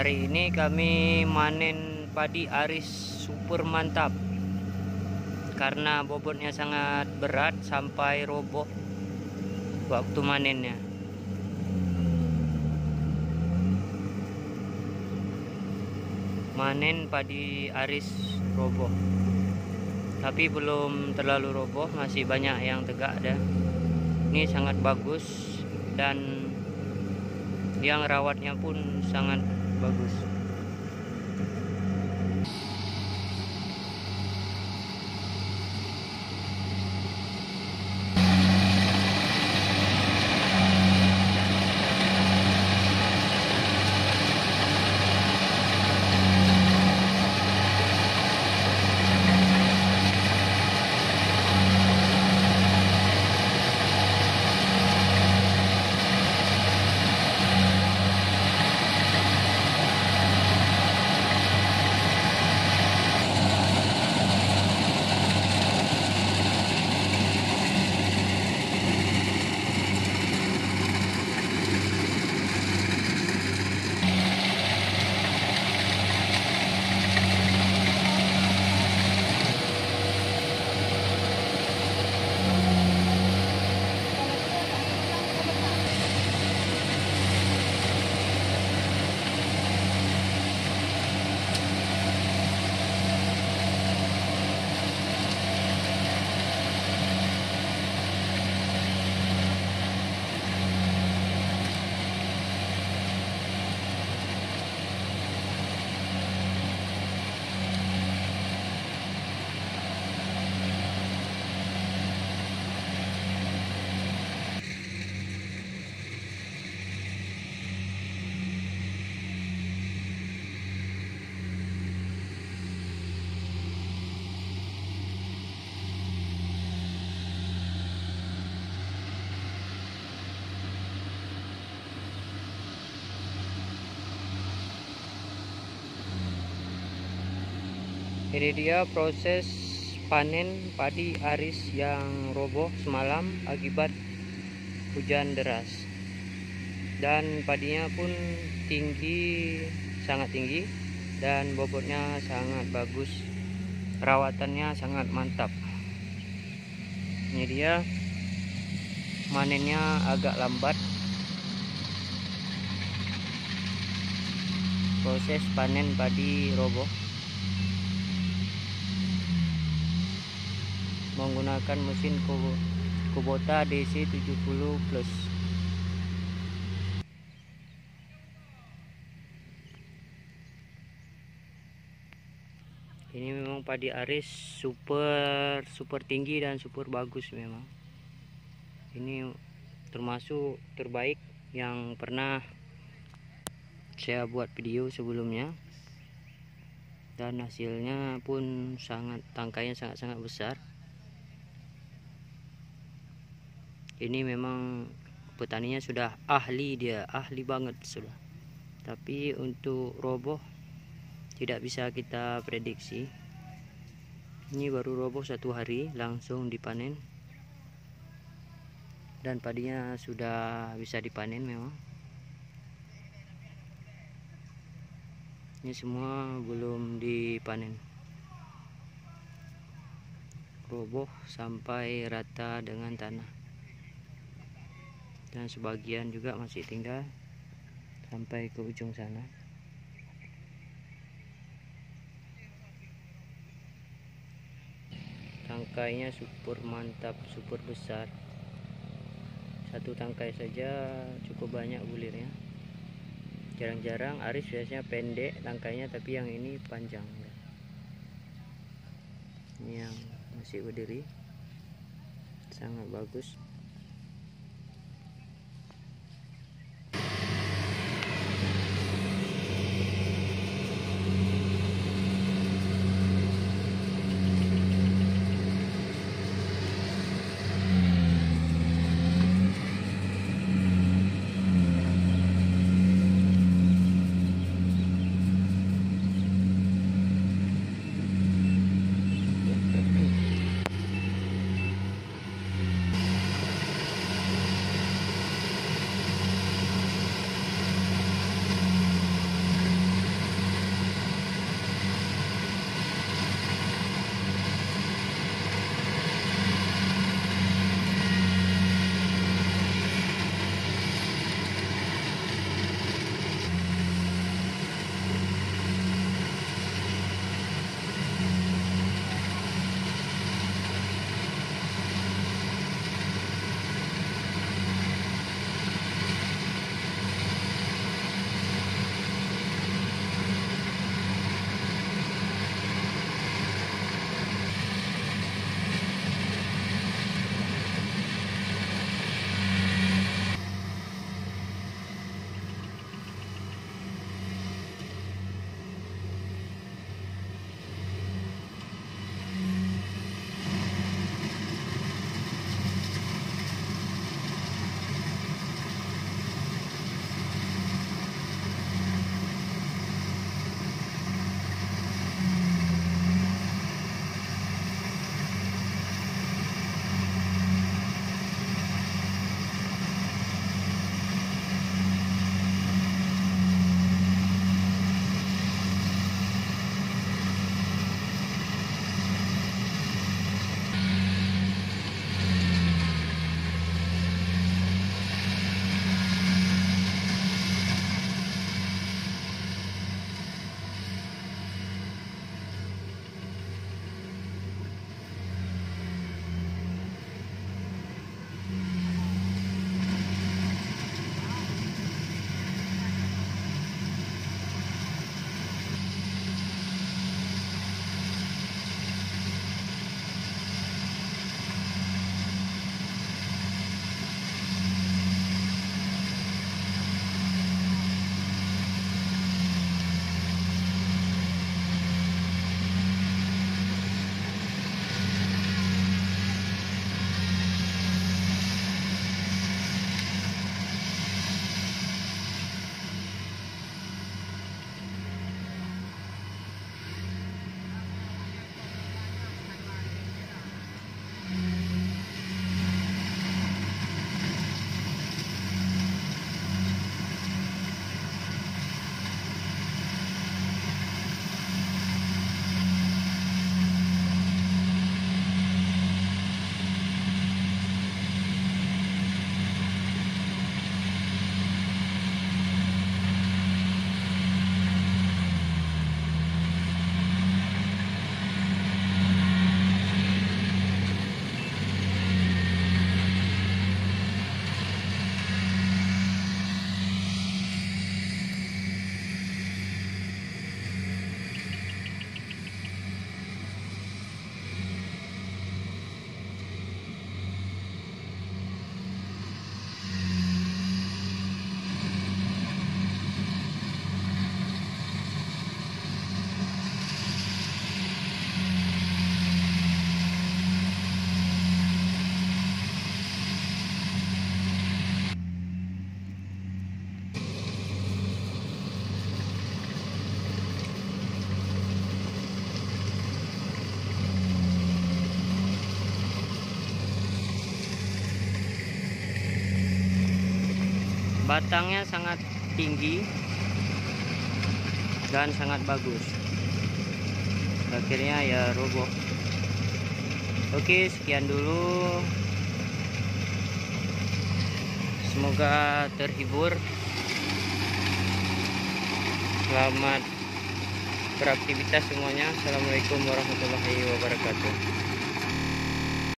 Hari ini kami manen padi aris super mantap karena bobotnya sangat berat sampai roboh waktu manennya. Manen padi aris roboh, tapi belum terlalu roboh, masih banyak yang tegak dah. Ini sangat bagus dan yang rawatnya pun sangat bagus. Ini dia proses panen padi aris yang roboh semalam akibat hujan deras. Dan padinya pun tinggi, sangat tinggi, dan bobotnya sangat bagus. Perawatannya sangat mantap. Ini dia, manennya agak lambat. Proses panen padi roboh menggunakan mesin Kubota DC 70 Plus. Ini memang padi aris super tinggi dan super bagus memang. Ini termasuk terbaik yang pernah saya buat video sebelumnya. Dan hasilnya pun tangkainya sangat besar. Ini memang petaninya sudah ahli, dia ahli banget sudah. Tapi untuk roboh tidak bisa kita prediksi. Ini baru roboh 1 hari langsung dipanen. Dan padinya sudah bisa dipanen memang. Ini semua belum dipanen. Roboh sampai rata dengan tanah. Dan sebagian juga masih tinggal sampai ke ujung sana. Tangkainya super mantap, super besar. Satu tangkai saja cukup banyak bulirnya. Jarang-jarang aris biasanya pendek tangkainya, tapi yang ini panjang. Ini yang masih berdiri, sangat bagus. batangnya sangat tinggi dan sangat bagus. Akhirnya ya roboh. Oke, sekian dulu. Semoga terhibur. Selamat beraktivitas semuanya. Assalamualaikum warahmatullahi wabarakatuh.